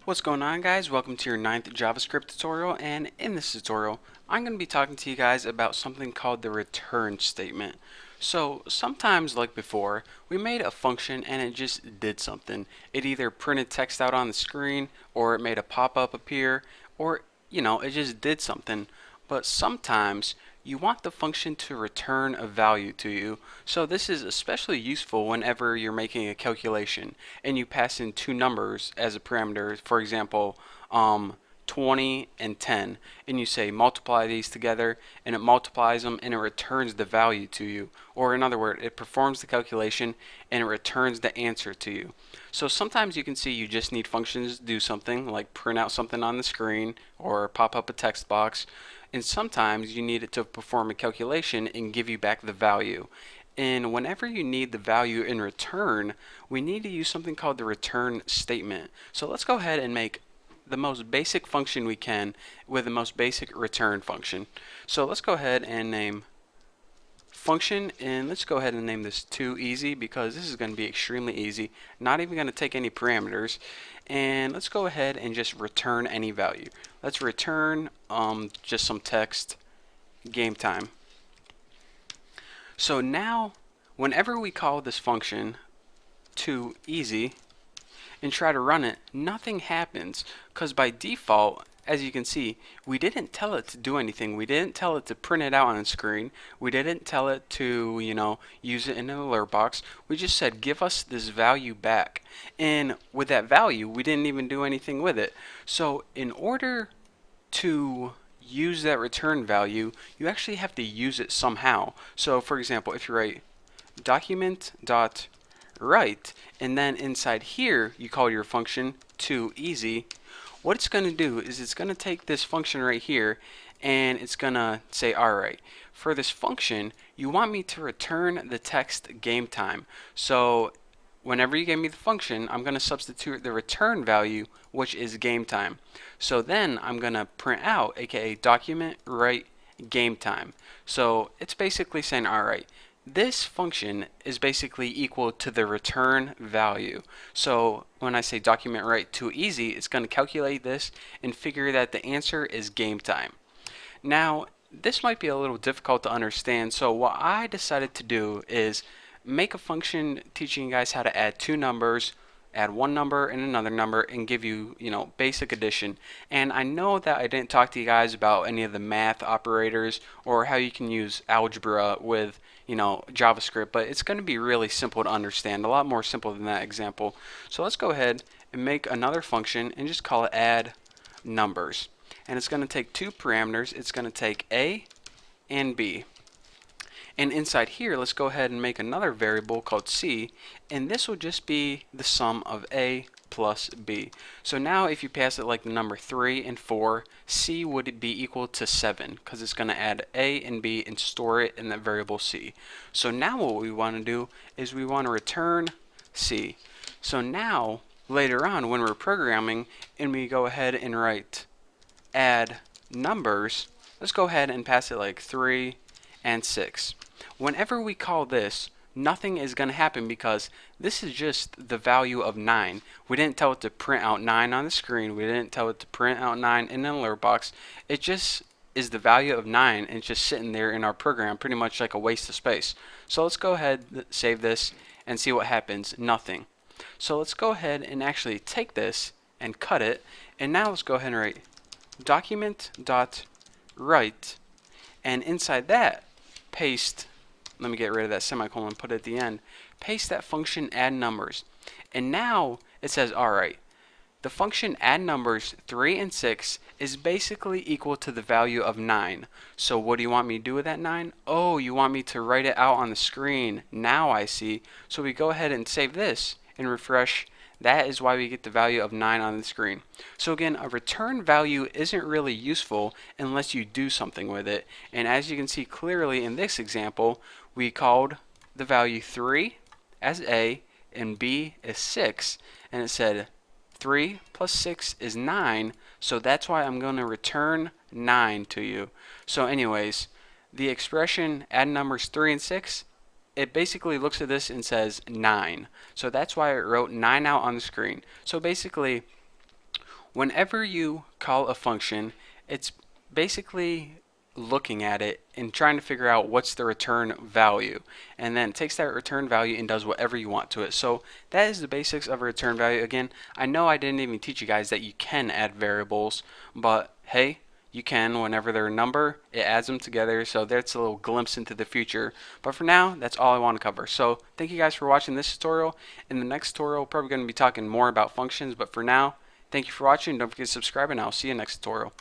What's going on, guys? Welcome to your ninth JavaScript tutorial, and in this tutorial I'm going to be talking to you guys about something called the return statement. So sometimes, like before, we made a function and it just did something. It either printed text out on the screen, or it made a pop-up appear, or it just did something. But sometimes you want the function to return a value to you. So this is especially useful whenever you're making a calculation and you pass in two numbers as a parameter, for example, 20 and 10, and you say multiply these together, and it multiplies them and it returns the value to you. Or in other words, it performs the calculation and it returns the answer to you. So sometimes you can see you just need functions to do something like print out something on the screen or pop up a text box, and sometimes you need it to perform a calculation and give you back the value. And whenever you need the value in return, we need to use something called the return statement. So let's go ahead and make the most basic function we can with the most basic return function. So let's go ahead and name function, and let's go ahead and name this toEasy because this is going to be extremely easy, not even going to take any parameters. And let's go ahead and just return any value. Let's return just some text, game time. So now whenever we call this function toEasy and try to run it, nothing happens because by default, as you can see, we didn't tell it to do anything. We didn't tell it to print it out on the screen. We didn't tell it to, use it in an alert box. We just said, give us this value back. And with that value, we didn't even do anything with it. So in order to use that return value, you actually have to use it somehow. So for example, if you write document.write, and then inside here you call your function toEasy, what it's going to do is it's going to take this function right here and it's going to say, alright, for this function you want me to return the text game time. So whenever you give me the function, I'm going to substitute the return value, which is game time. So then I'm going to print out, aka document write game time. So it's basically saying, alright, this function is basically equal to the return value. So when I say document write toEasy, it's going to calculate this and figure that the answer is game time. Now, this might be a little difficult to understand, so what I decided to do is make a function teaching you guys how to add two numbers, add one number and another number, and give you, basic addition. And I know that I didn't talk to you guys about any of the math operators or how you can use algebra with, JavaScript, but it's going to be really simple to understand, a lot more simple than that example. So let's go ahead and make another function and just call it add numbers. And it's going to take two parameters. It's going to take A and B. And inside here, let's go ahead and make another variable called C, and this will just be the sum of A plus B. So now if you pass it like the number 3 and 4, C would be equal to 7 because it's going to add A and B and store it in that variable C. So now what we want to do is we want to return C. So now later on when we're programming and we go ahead and write add numbers, let's go ahead and pass it like 3 and 6. Whenever we call this, nothing is going to happen because this is just the value of 9. We didn't tell it to print out 9 on the screen. We didn't tell it to print out 9 in an alert box. It just is the value of 9 and it's just sitting there in our program, pretty much like a waste of space. So let's go ahead, save this, and see what happens. Nothing. So let's go ahead and actually take this and cut it, and now let's go ahead and write document.write, and inside that paste, let me get rid of that semicolon, put it at the end, paste that function add numbers. And now it says, alright, the function add numbers 3 and 6 is basically equal to the value of 9. So what do you want me to do with that 9? Oh, you want me to write it out on the screen. Now I see. So we go ahead and save this and refresh. That is why we get the value of 9 on the screen. So again, a return value isn't really useful unless you do something with it. And as you can see clearly in this example, we called the value 3 as A and B is 6. And it said 3 plus 6 is 9. So that's why I'm going to return 9 to you. So anyways, the expression add numbers 3 and 6, it basically looks at this and says 9. So that's why it wrote 9 out on the screen. So basically, Whenever you call a function, it's basically looking at it and trying to figure out what's the return value, and then it takes that return value and does whatever you want to it. So that is the basics of a return value. Again, I know I didn't even teach you guys that you can add variables, but hey, you can. Whenever they're a number, it adds them together. So that's a little glimpse into the future. But for now, that's all I want to cover. So thank you guys for watching this tutorial. In the next tutorial, we're probably going to be talking more about functions, but for now, thank you for watching. Don't forget to subscribe, and I'll see you next tutorial.